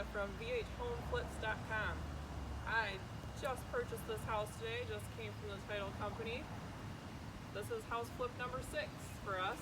Amanda from VHHomeFlips.com. I just purchased this house today, just came from the title company. This is house flip number 6 for us.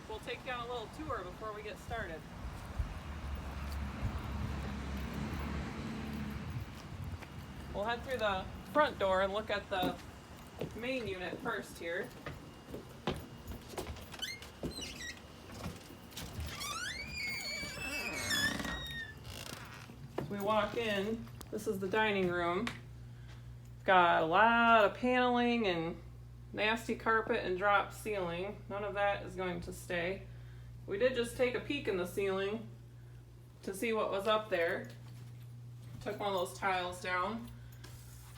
We'll take you on a little tour before we get started. We'll head through the front door and look at the main unit first here. As we walk in, this is the dining room. Got a lot of paneling and nasty carpet and drop ceiling. None of that is going to stay. We did just take a peek in the ceiling to see what was up there. Took one of those tiles down,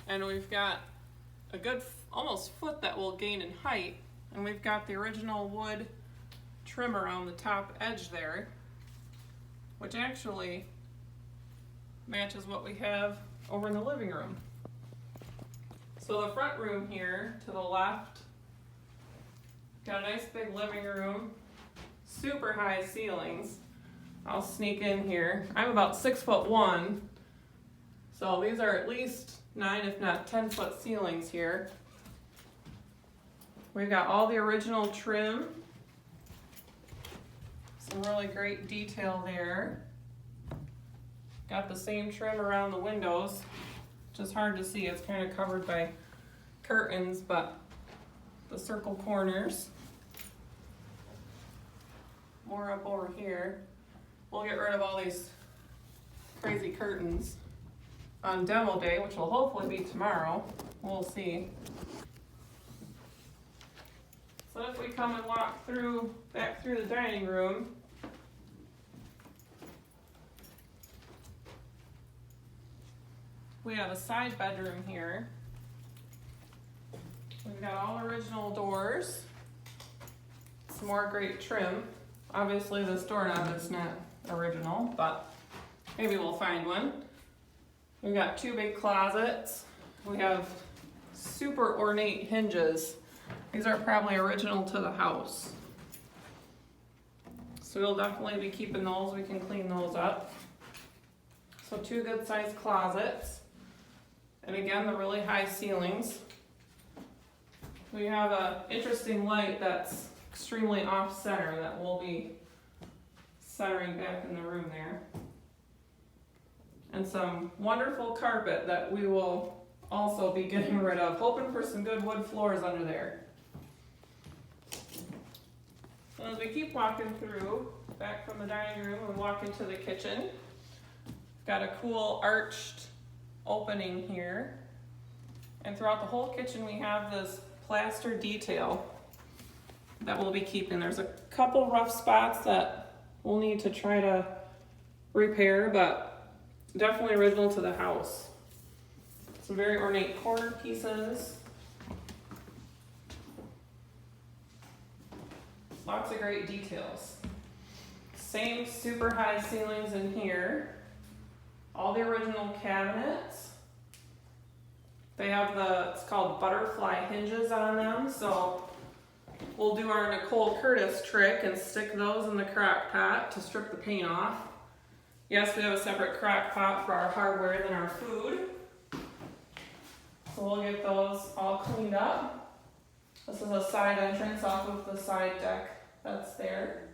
and we've got a good almost foot that will gain in height, and we've got the original wood trim around the top edge there, which actually matches what we have over in the living room. So the front room here to the left, got a nice big living room, super high ceilings. I'll sneak in here. I'm about 6'1", so these are at least 9 if not 10-foot ceilings here. We've got all the original trim, some really great detail there. Got the same trim around the windows, which is hard to see. It's kind of covered by curtains, but the circle corners. More up over here. We'll get rid of all these crazy curtains on demo day, which will hopefully be tomorrow. We'll see. So if we come and walk through, back through the dining room, we have a side bedroom here. We've got all original doors, some more great trim. Obviously this doorknob is not original, but maybe we'll find one. We've got 2 big closets. We have super ornate hinges. These are probably original to the house. So we'll definitely be keeping those. We can clean those up. So 2 good sized closets. And again, the really high ceilings. We have an interesting light that's extremely off center that we'll be centering back in the room there. And some wonderful carpet that we will also be getting rid of, hoping for some good wood floors under there. So as we keep walking through, back from the dining room, we walk into the kitchen. Got a cool arched opening here, and throughout the whole kitchen we have this plaster detail that we'll be keeping. There's a couple rough spots that we'll need to try to repair, but definitely original to the house. Some very ornate corner pieces, lots of great details. Same super high ceilings in here. All the original cabinets. They have it's called butterfly hinges on them, so we'll do our Nicole Curtis trick and stick those in the crock pot to strip the paint off. Yes, we have a separate crock pot for our hardware than our food. So we'll get those all cleaned up. This is a side entrance off of the side deck that's there.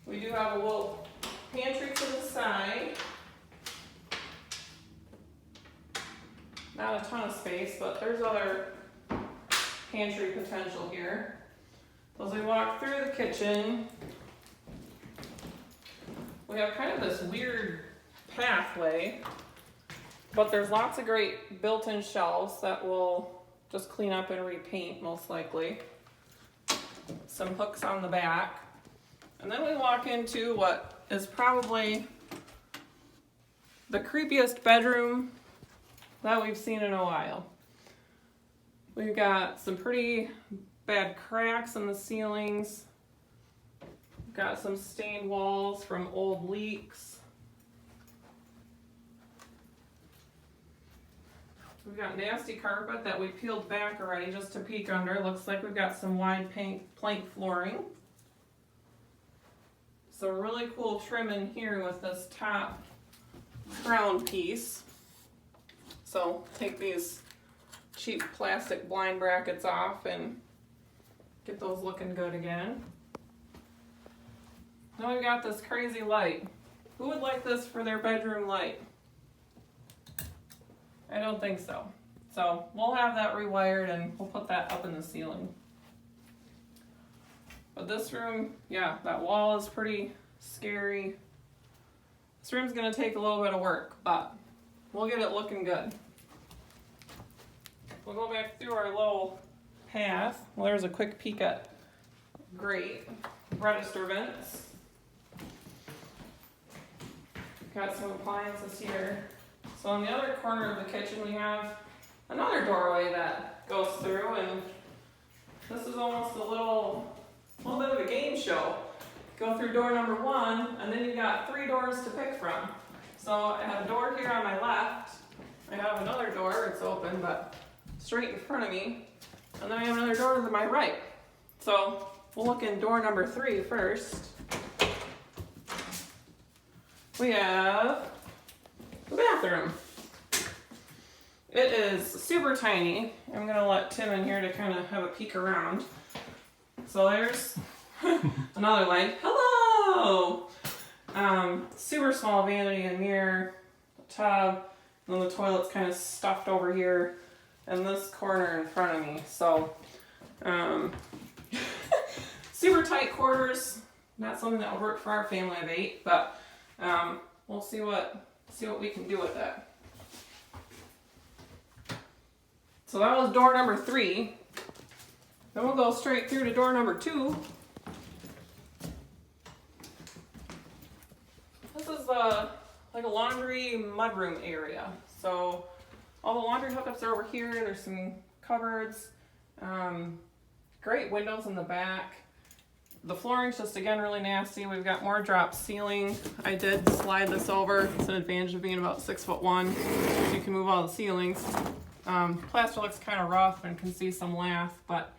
We do have a little pantry to the side. Not a ton of space, but there's other pantry potential here. As we walk through the kitchen, we have kind of this weird pathway, but there's lots of great built-in shelves that we'll just clean up and repaint most likely. Some hooks on the back. And then we walk into what is probably the creepiest bedroom that we've seen in a while. We've got some pretty bad cracks in the ceilings. We've got some stained walls from old leaks. We've got nasty carpet that we peeled back already just to peek under. Looks like we've got some wide plank flooring. Some really cool trim in here with this top crown piece. So take these cheap plastic blind brackets off and get those looking good again. Now we've got this crazy light. Who would like this for their bedroom light? I don't think so. So we'll have that rewired and we'll put that up in the ceiling. But this room, yeah, that wall is pretty scary. This room's gonna take a little bit of work, but we'll get it looking good. We'll go back through our little path. Well, there's a quick peek at grate, register vents. Got some appliances here. So in the other corner of the kitchen we have another doorway that goes through, and this is almost a little bit of a game show. Go through door number 1, and then you've got 3 doors to pick from. So I have a door here on my left. I have another door, it's open, but straight in front of me. And then I have another door to my right. So we'll look in door number 3 first. We have the bathroom. It is super tiny. I'm gonna let Tim in here to kind of have a peek around. So there's another light. Hello! Super small vanity and mirror, tub, and then the toilet's kind of stuffed over here in this corner in front of me. So, super tight quarters. Not something that would work for our family of 8, but we'll see what we can do with that. So that was door number 3. Then we'll go straight through to door number 2. This is like a laundry mudroom area. So all the laundry hookups are over here. There's some cupboards, great windows in the back. The flooring's just, again, really nasty. We've got more drop ceiling. I did slide this over. It's an advantage of being about 6'1". You can move all the ceilings. Plaster looks kind of rough and can see some lath, but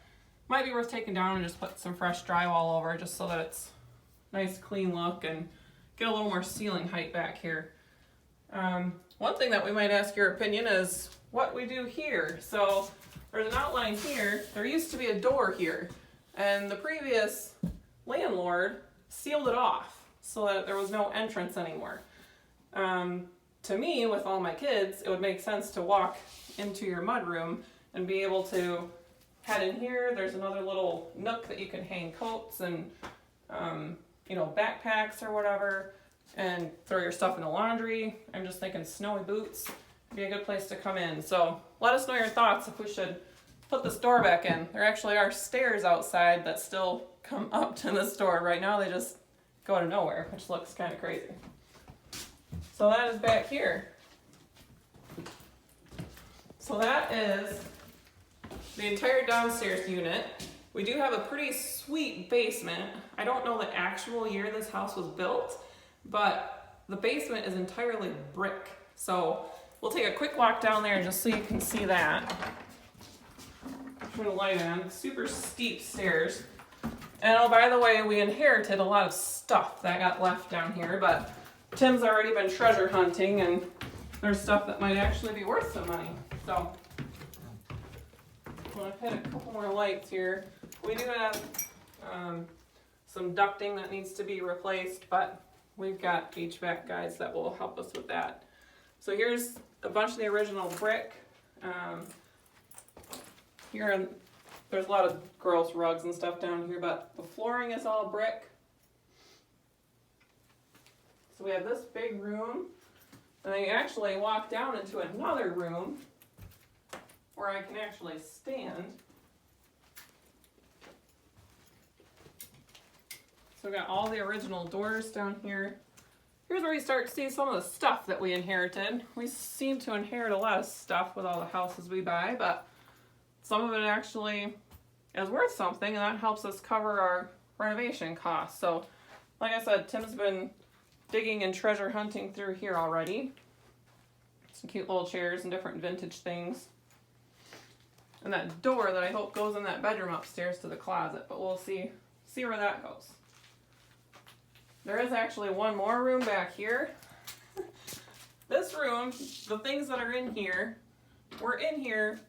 might be worth taking down and just put some fresh drywall over just so that it's nice, clean look and get a little more ceiling height back here. One thing that we might ask your opinion is what we do here. So there's an outline here. There used to be a door here, and the previous landlord sealed it off so that there was no entrance anymore. To me, with all my kids, it would make sense to walk into your mudroom and be able to head in here. There's another little nook that you can hang coats and backpacks or whatever, and throw your stuff in the laundry. I'm just thinking snowy boots would be a good place to come in. So let us know your thoughts if we should put this door back in. There actually are stairs outside that still come up to this door. Right now they just go to nowhere, which looks kind of crazy. So that is back here. So that is the entire downstairs unit. We do have a pretty sweet basement. I don't know the actual year this house was built, but the basement is entirely brick. So we'll take a quick walk down there just so you can see that. Turn the light on. Super steep stairs. And oh, by the way, we inherited a lot of stuff that got left down here, but Tim's already been treasure hunting and there's stuff that might actually be worth some money. So well, I've had a couple more lights here. We do have some ducting that needs to be replaced, but we've got HVAC guys that will help us with that. So here's a bunch of the original brick. There's a lot of gross rugs and stuff down here, but the flooring is all brick. So we have this big room, and then you actually walk down into another room where I can actually stand. So we got all the original doors down here. Here's where we start to see some of the stuff that we inherited. We seem to inherit a lot of stuff with all the houses we buy, but some of it actually is worth something, and that helps us cover our renovation costs. So, like I said, Tim's been digging and treasure hunting through here already. Some cute little chairs and different vintage things. And that door that I hope goes in that bedroom upstairs to the closet, but we'll see where that goes. There is actually one more room back here. This room, the things that are in here, were in here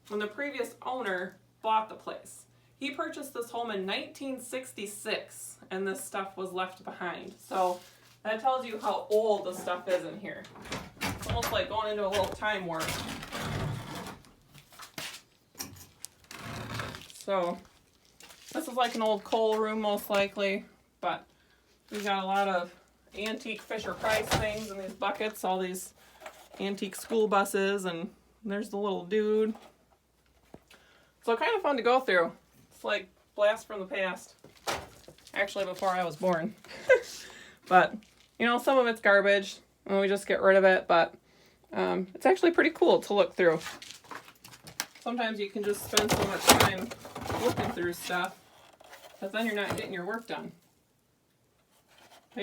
when the previous owner bought the place. He purchased this home in 1966, and this stuff was left behind. So that tells you how old the stuff is in here. It's almost like going into a little time warp. So this is like an old coal room most likely, but we've got a lot of antique Fisher-Price things in these buckets, all these antique school buses, and there's the little dude. So kind of fun to go through. It's like blast from the past. Actually, before I was born. But, you know, some of it's garbage, and we just get rid of it, but it's actually pretty cool to look through. Sometimes you can just spend so much time looking through stuff, because then you're not getting your work done. But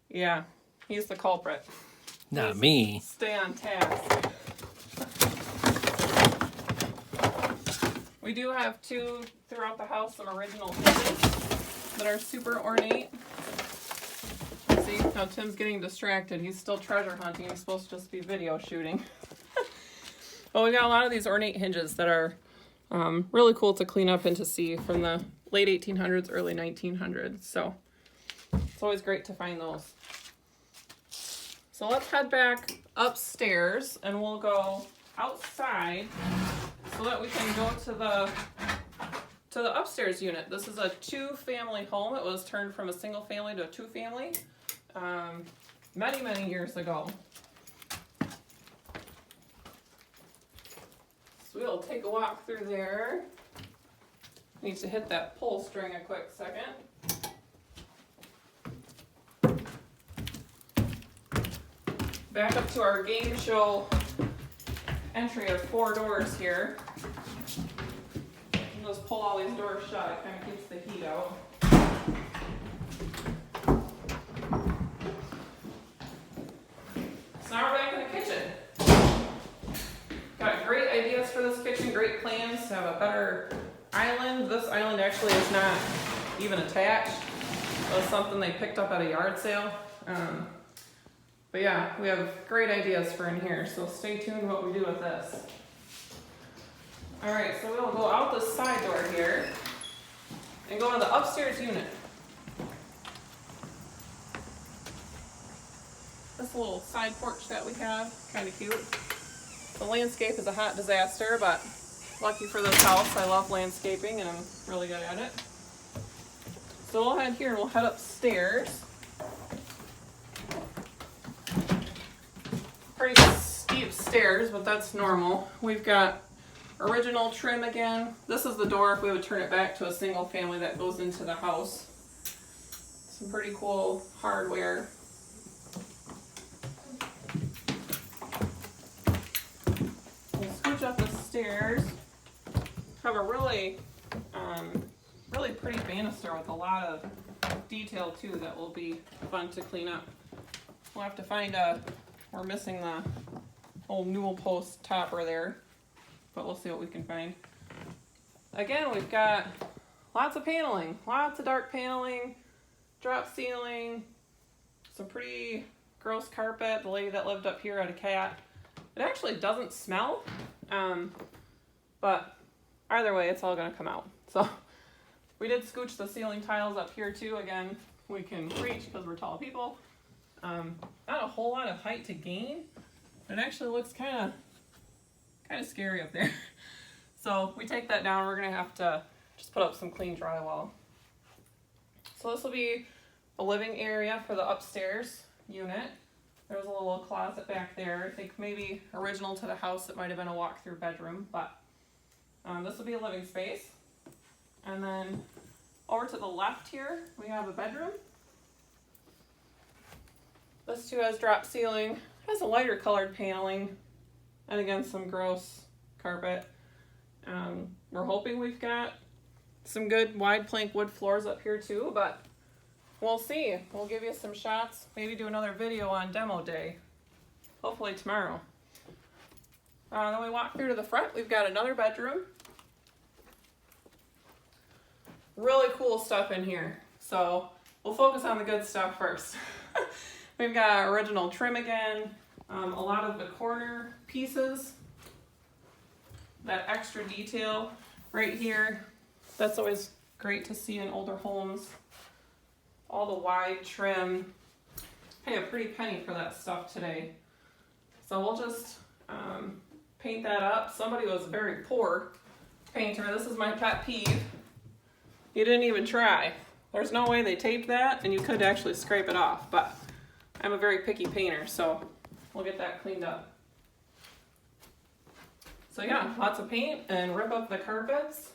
yeah, he's the culprit. Not me. Stay on task. We do have two throughout the house, some original hinges that are super ornate. See, now Tim's getting distracted. He's still treasure hunting. He's supposed to just be video shooting. But we got a lot of these ornate hinges that are really cool to clean up and to see from the late 1800s, early 1900s. So it's always great to find those. So let's head back upstairs and we'll go outside so that we can go to the upstairs unit. This is a 2-family home. It was turned from a single family to a 2-family many years ago. So we'll take a walk through there. Need to hit that pull string a quick second. Back up to our game show entry of 4 doors here. I'll just pull all these doors shut. It kind of keeps the heat out. So now we're back in the kitchen. Got great ideas for this kitchen, great plans to have a better island. This island actually is not even attached. It was something they picked up at a yard sale. But yeah, we have great ideas for in here, so stay tuned what we do with this. Alright, so we'll go out this side door here and go to the upstairs unit. This little side porch that we have, kind of cute. The landscape is a hot disaster, but lucky for this house, I love landscaping and I'm really good at it. So we'll head here and we'll head upstairs. Pretty steep stairs, but that's normal. We've got original trim again. This is the door if we would turn it back to a single family that goes into the house. Some pretty cool hardware. We'll scooch up the stairs. Have a really pretty banister with a lot of detail too that will be fun to clean up. We'll have to find we're missing the old newel post topper there, but we'll see what we can find. Again, we've got lots of paneling, lots of dark paneling, drop ceiling, some pretty gross carpet. The lady that lived up here had a cat. It actually doesn't smell, but either way, it's all gonna come out. So we did scooch the ceiling tiles up here too. Again, we can reach because we're tall people. Not a whole lot of height to gain. It actually looks kind of scary up there. So we take that down. We're gonna have to just put up some clean drywall. So this will be the living area for the upstairs unit. There's a little closet back there. I think maybe original to the house, it might have been a walk-through bedroom, but this will be a living space. And then over to the left here, we have a bedroom. This too has drop ceiling, has a lighter colored paneling, and again, some gross carpet. We're hoping we've got some good wide plank wood floors up here too, but we'll see. We'll give you some shots, maybe do another video on demo day, hopefully tomorrow. Then we walk through to the front, we've got another bedroom. Really cool stuff in here, so we'll focus on the good stuff first. We've got original trim again. A lot of the corner pieces, that extra detail right here, that's always great to see in older homes. All the wide trim. Pay a pretty penny for that stuff today. So we'll just paint that up. Somebody was a very poor painter. This is my pet peeve. You didn't even try. There's no way they taped that, and you could actually scrape it off, but I'm a very picky painter, so we'll get that cleaned up. So yeah, lots of paint and rip up the carpets.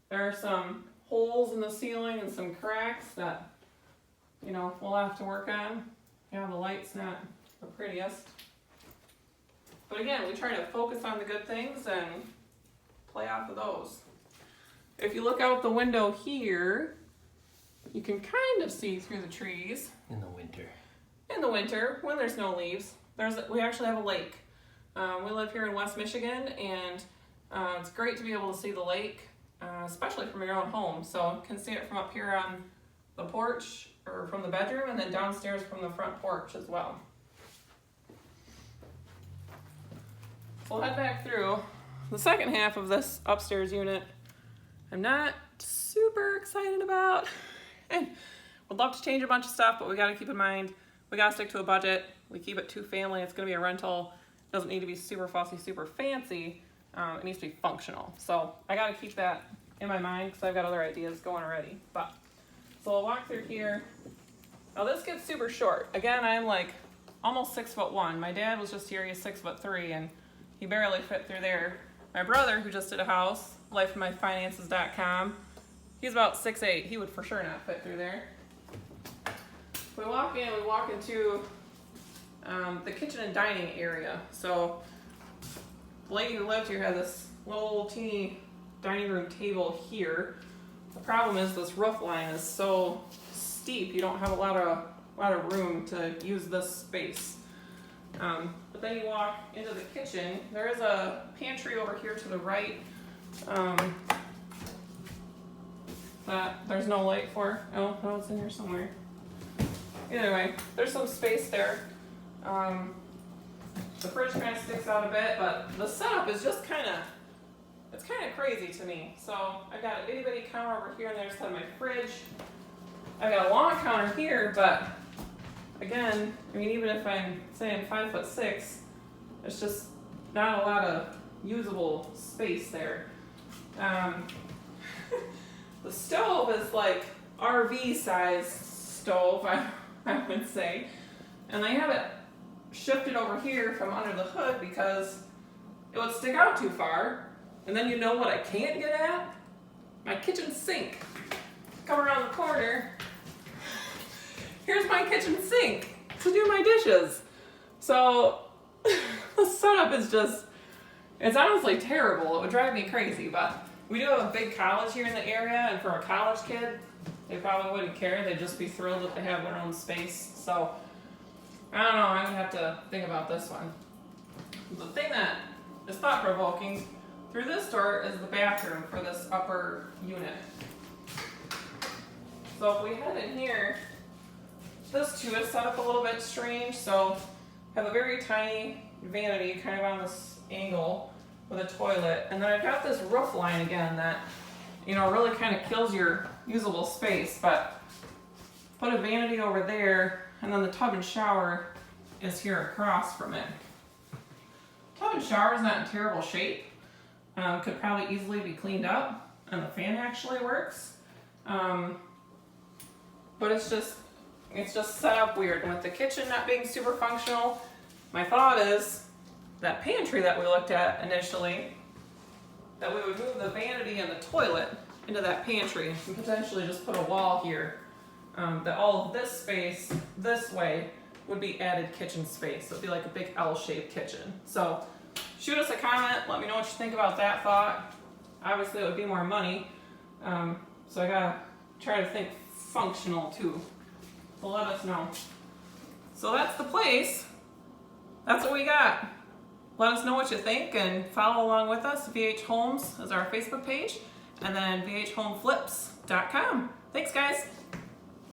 There are some holes in the ceiling and some cracks that, you know, we'll have to work on. Yeah, the light's not the prettiest. But again, we try to focus on the good things and play off of those. If you look out the window here, you can kind of see through the trees. In the winter. In the winter, when there's no leaves. We actually have a lake. We live here in West Michigan, and it's great to be able to see the lake, especially from your own home. So you can see it from up here on the porch, or from the bedroom, and then downstairs from the front porch as well. So we'll head back through the second half of this upstairs unit. I'm not super excited about, and would love to change a bunch of stuff, but we got to keep in mind, we got to stick to a budget. We keep it 2-family. It's going to be a rental. It doesn't need to be super fussy, super fancy. It needs to be functional. So I got to keep that in my mind because I've got other ideas going already. But so we'll walk through here. Now this gets super short. Again, I'm like almost 6'1". My dad was just here. He's 6'3", and he barely fit through there. My brother, who just did a house, lifeofmyfinances.com, he's about 6'8". He would for sure not fit through there. We walk into the kitchen and dining area. So the lady who lived here had this little teeny dining room table here. The problem is this roof line is so steep, you don't have a lot of room to use this space. But then you walk into the kitchen. There is a pantry over here to the right that there's no light for. Oh, no, it's in here somewhere. Either way, there's some space there. The fridge kind of sticks out a bit, but the setup is just it's kind of crazy to me. So I've got a itty bitty counter over here, and there's my fridge. I've got a long counter here, but again, I mean, even if I'm saying 5'6", it's just not a lot of usable space there. The stove is like RV size stove, I would say, and I have it shifted over here from under the hood because it would stick out too far. And then you know what I can't get at? My kitchen sink. Come around the corner. Here's my kitchen sink to do my dishes. So the setup is it's honestly terrible. It would drive me crazy, but we do have a big college here in the area, and for a college kid, they probably wouldn't care. They'd just be thrilled that they have their own space. So I don't know, I would have to think about this one. The thing that is thought-provoking, through this door is the bathroom for this upper unit. So if we head in here, this too is set up a little bit strange. So I have a very tiny vanity kind of on this angle with a toilet. And then I've got this roof line again that, you know, really kind of kills your usable space. But put a vanity over there, and then the tub and shower is here across from it. Tub and shower is not in terrible shape. Could probably easily be cleaned up, and the fan actually works. But it's just set up weird. And with the kitchen not being super functional, my thought is that pantry that we looked at initially, that we would move the vanity and the toilet into that pantry and potentially just put a wall here. That all of this space this way would be added kitchen space. So it'd be like a big L-shaped kitchen. So shoot us a comment. Let me know what you think about that thought. Obviously, it would be more money. So I gotta try to think functional too. So let us know. So that's the place. That's what we got. Let us know what you think and follow along with us. VH Homes is our Facebook page, and then vhomeflips.com. Thanks, guys.